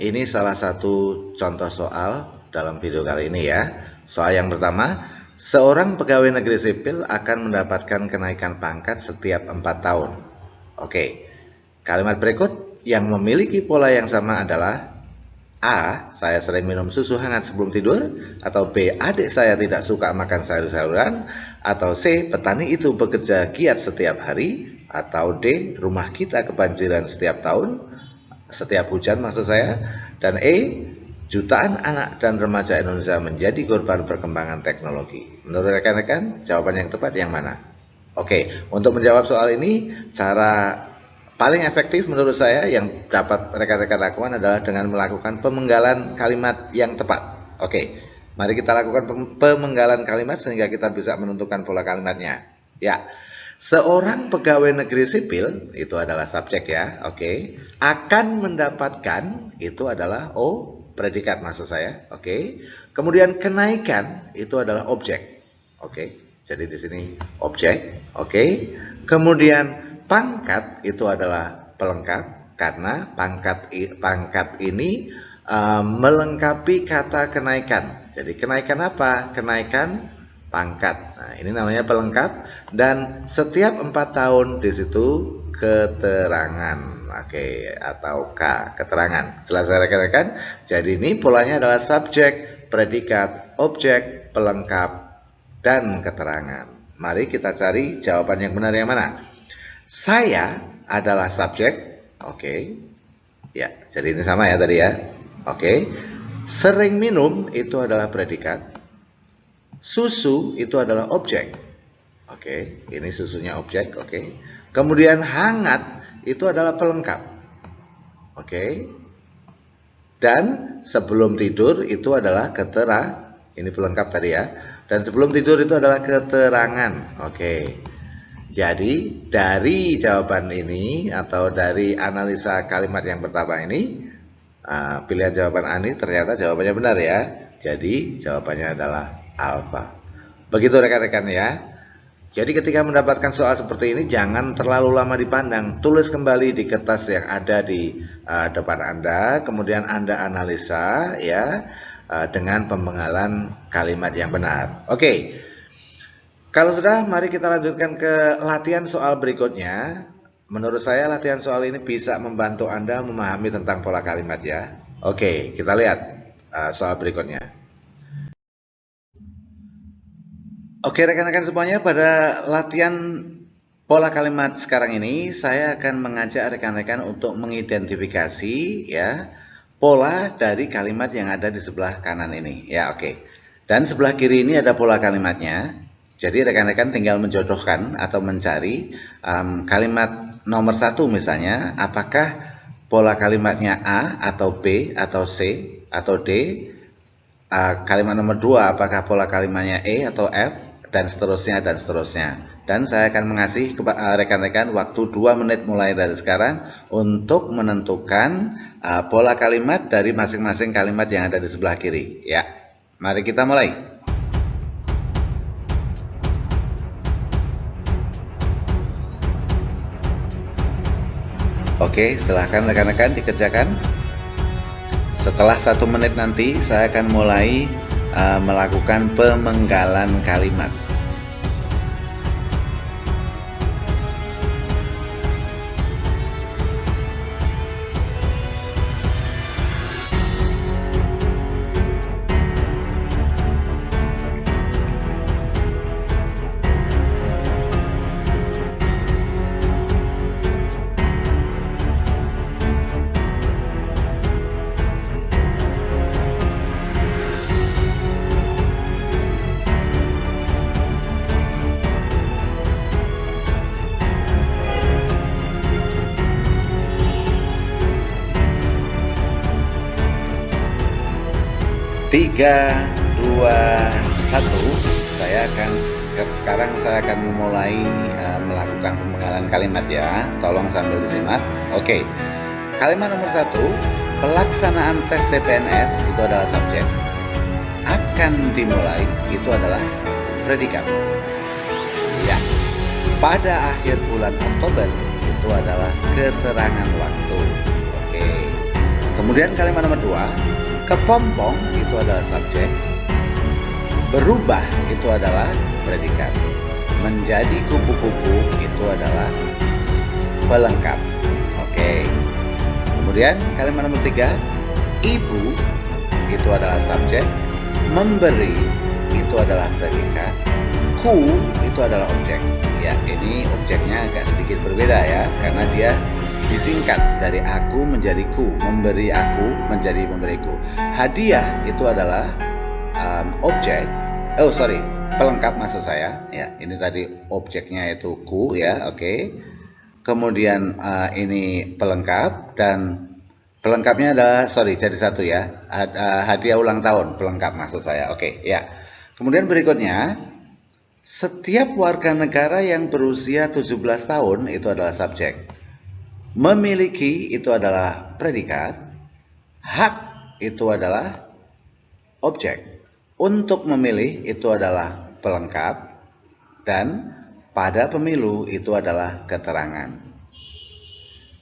Ini salah satu contoh soal dalam video kali ini ya. Soal yang pertama, seorang pegawai negeri sipil akan mendapatkan kenaikan pangkat setiap 4 tahun. Oke, kalimat berikut yang memiliki pola yang sama adalah A. Saya sering minum susu hangat sebelum tidur. Atau B. Adik saya tidak suka makan sayur-sayuran. Atau C. Petani itu bekerja giat setiap hari. Atau D. Rumah kita kebanjiran setiap tahun, setiap hujan maksud saya. Dan E. Jutaan anak dan remaja Indonesia menjadi korban perkembangan teknologi. Menurut rekan-rekan, jawaban yang tepat yang mana? Oke, untuk menjawab soal ini, cara paling efektif menurut saya yang dapat rekan-rekan lakukan adalah dengan melakukan pemenggalan kalimat yang tepat. Oke, mari kita lakukan pemenggalan kalimat sehingga kita bisa menentukan pola kalimatnya. Ya, seorang pegawai negeri sipil itu adalah subjek ya. Oke, akan mendapatkan itu adalah O, predikat maksud saya. Oke, kemudian kenaikan itu adalah objek. Oke, jadi di sini objek. Oke, kemudian pangkat itu adalah pelengkap karena pangkat ini melengkapi kata kenaikan. Jadi kenaikan apa? Kenaikan pangkat. Nah, ini namanya pelengkap dan setiap 4 tahun di situ keterangan. Oke, atau K, keterangan. Jelas rekan-rekan? Jadi ini polanya adalah subjek, predikat, objek, pelengkap, dan keterangan. Mari kita cari jawaban yang benar yang mana. Saya adalah subjek. Oke. Ya, jadi ini sama ya tadi ya. Oke. Sering minum itu adalah predikat. Susu itu adalah objek. Oke, ini susunya objek. Oke. Kemudian hangat itu adalah pelengkap. Oke. Dan sebelum tidur itu adalah ini pelengkap tadi ya. Dan sebelum tidur itu adalah keterangan. Oke. Jadi dari jawaban ini atau dari analisa kalimat yang pertama ini, pilihan jawaban A ini ternyata jawabannya benar ya. Jadi jawabannya adalah alfa. Begitu rekan-rekan ya. Jadi ketika mendapatkan soal seperti ini jangan terlalu lama dipandang. Tulis kembali di kertas yang ada di depan Anda. Kemudian Anda analisa ya dengan pemenggalan kalimat yang benar. Oke. Kalau sudah, mari kita lanjutkan ke latihan soal berikutnya. Menurut saya latihan soal ini bisa membantu Anda memahami tentang pola kalimat ya. Oke, kita lihat soal berikutnya. Oke rekan-rekan semuanya, pada latihan pola kalimat sekarang ini saya akan mengajak rekan-rekan untuk mengidentifikasi ya pola dari kalimat yang ada di sebelah kanan ini ya. Oke. Dan sebelah kiri ini ada pola kalimatnya. Jadi rekan-rekan tinggal menjodohkan atau mencari kalimat nomor 1 misalnya, apakah pola kalimatnya A atau B atau C atau D. Kalimat nomor 2 apakah pola kalimatnya E atau F dan seterusnya dan seterusnya. Dan saya akan mengasih rekan-rekan waktu 2 menit mulai dari sekarang untuk menentukan pola kalimat dari masing-masing kalimat yang ada di sebelah kiri ya. Mari kita mulai. Oke, silahkan rekan-rekan dikerjakan. Setelah 1 menit nanti saya akan mulai melakukan pemenggalan kalimat. Tiga, dua, satu. Sekarang saya akan memulai melakukan pemenggalan kalimat ya. Tolong sambil disimak. Oke. Kalimat nomor 1, pelaksanaan tes CPNS itu adalah subjek. Akan dimulai itu adalah predikat. Ya. Pada akhir bulan Oktober itu adalah keterangan waktu. Oke. Kemudian kalimat nomor 2, kepompong itu adalah subjek, berubah itu adalah predikat, menjadi kupu-kupu itu adalah pelengkap. Oke. Kemudian kalimat nomor 3, ibu itu adalah subjek, memberi itu adalah predikat, ku itu adalah objek. Ya, ini objeknya agak sedikit berbeda ya, karena dia disingkat dari aku menjadi ku, memberi aku menjadi memberiku. Hadiah itu adalah objek, pelengkap maksud saya. Ya, ini tadi objeknya itu ku ya, oke. Kemudian ini pelengkap, dan pelengkapnya adalah jadi satu ya, hadiah ulang tahun pelengkap maksud saya, oke ya. Kemudian berikutnya, setiap warga negara yang berusia 17 tahun itu adalah subjek. Memiliki itu adalah predikat, hak itu adalah objek, untuk memilih itu adalah pelengkap, dan pada pemilu itu adalah keterangan.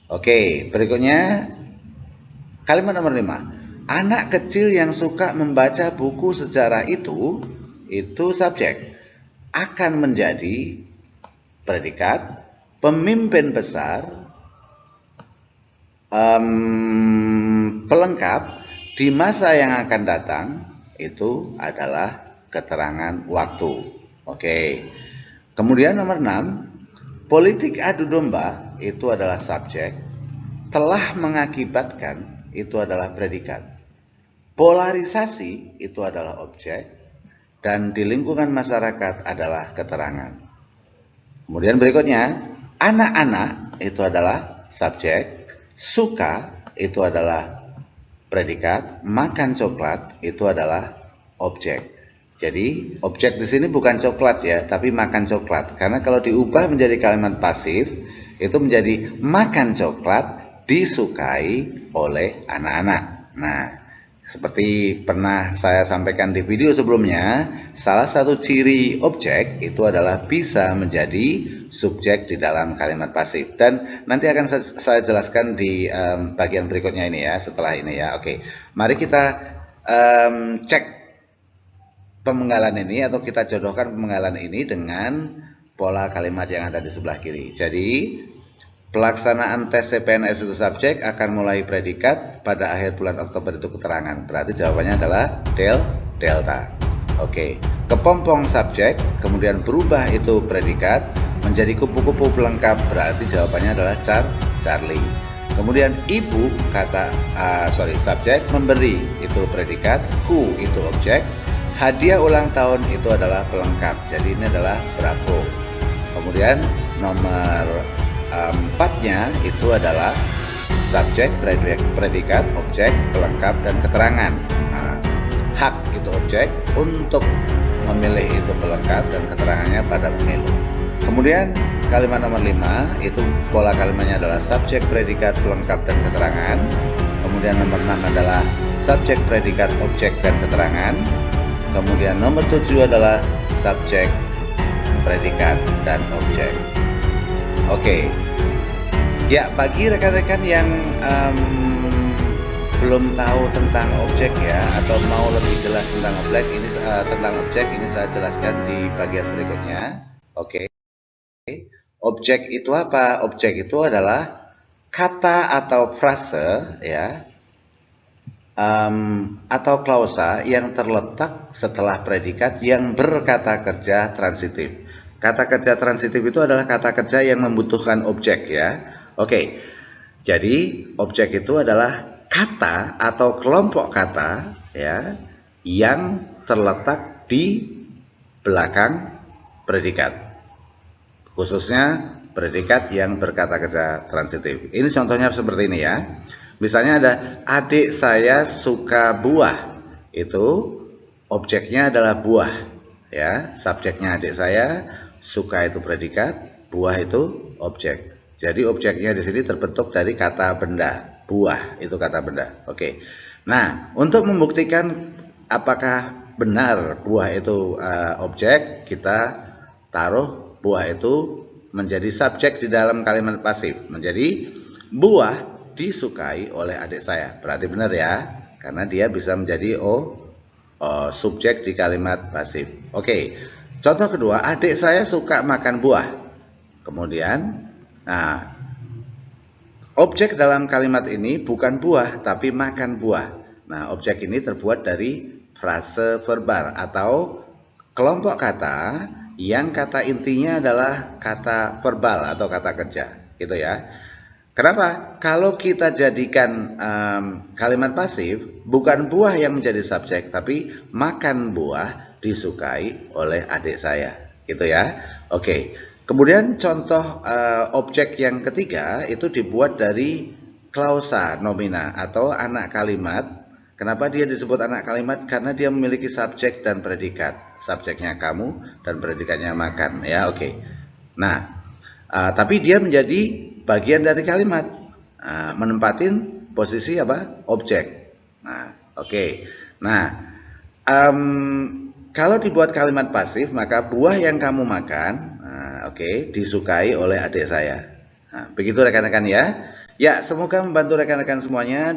Oke, berikutnya kalimat nomor 5. Anak kecil yang suka membaca buku sejarah itu subjek, akan menjadi predikat, pemimpin besar, pelengkap, di masa yang akan datang itu adalah keterangan waktu. Oke. Kemudian nomor 6, politik adu domba itu adalah subjek, telah mengakibatkan itu adalah predikat, polarisasi itu adalah objek, dan di lingkungan masyarakat adalah keterangan. Kemudian berikutnya, anak-anak itu adalah subjek, suka itu adalah predikat, makan coklat itu adalah objek. Jadi objek di sini bukan coklat ya, tapi makan coklat. Karena kalau diubah menjadi kalimat pasif, itu menjadi makan coklat disukai oleh anak-anak. Nah, seperti pernah saya sampaikan di video sebelumnya, salah satu ciri objek itu adalah bisa menjadi subjek di dalam kalimat pasif, dan nanti akan saya jelaskan di bagian berikutnya ini ya, setelah ini ya. Oke, mari kita cek pemenggalan ini, atau kita jodohkan pemenggalan ini dengan pola kalimat yang ada di sebelah kiri. Jadi pelaksanaan tes CPNS itu subjek, akan mulai predikat, pada akhir bulan Oktober itu keterangan. Berarti jawabannya adalah delta. Oke, kepompong subjek, kemudian berubah itu predikat, menjadi kupu-kupu pelengkap, berarti jawabannya adalah Charlie. Kemudian ibu subjek, memberi itu predikat, ku itu objek, hadiah ulang tahun itu adalah pelengkap. Jadi ini adalah bravo. Kemudian nomor 4-nya itu adalah subjek, predikat, objek, pelengkap, dan keterangan. Nah, hak itu objek, untuk memilih itu pelengkap, dan keterangannya pada pemilu. Kemudian kalimat nomor 5 itu pola kalimatnya adalah subjek, predikat, pelengkap, dan keterangan. Kemudian nomor 6 adalah subjek, predikat, objek, dan keterangan. Kemudian nomor 7 adalah subjek, predikat, dan objek. Oke. Ya, bagi rekan-rekan yang belum tahu tentang objek ya, atau mau lebih jelas tentang objek, ini saya jelaskan di bagian berikutnya. Oke. Objek itu apa? Objek itu adalah kata atau frase ya, atau klausa yang terletak setelah predikat yang berkata kerja transitif. Kata kerja transitif itu adalah kata kerja yang membutuhkan objek ya. Oke. Jadi objek itu adalah kata atau kelompok kata ya yang terletak di belakang predikat. Khususnya predikat yang berkata kerja transitif. Ini contohnya seperti ini ya. Misalnya ada adik saya suka buah. Itu objeknya adalah buah ya. Subjeknya adik saya, suka itu predikat, buah itu objek. Jadi objeknya di sini terbentuk dari kata benda. Buah itu kata benda. Oke. Nah, untuk membuktikan apakah benar buah itu objek, kita taruh buah itu menjadi subjek di dalam kalimat pasif. Menjadi buah disukai oleh adik saya. Berarti benar ya, karena dia bisa menjadi subjek di kalimat pasif. Oke, contoh kedua, adik saya suka makan buah. Kemudian, nah, objek dalam kalimat ini bukan buah, tapi makan buah. Nah, objek ini terbuat dari frase verbal atau kelompok kata yang kata intinya adalah kata verbal atau kata kerja, gitu ya. Kenapa? Kalau kita jadikan kalimat pasif, bukan buah yang menjadi subjek, tapi makan buah disukai oleh adik saya, gitu ya. Oke. Kemudian contoh objek yang ketiga itu dibuat dari klausa nomina atau anak kalimat. Kenapa dia disebut anak kalimat? Karena dia memiliki subjek dan predikat. Subjeknya kamu dan predikatnya makan, ya. Oke. Nah, tapi dia menjadi bagian dari kalimat, menempatin posisi apa? Objek. Nah, oke. Nah, kalau dibuat kalimat pasif, maka buah yang kamu makan, disukai oleh adik saya. Nah, begitu rekan-rekan ya. Ya, semoga membantu rekan-rekan semuanya.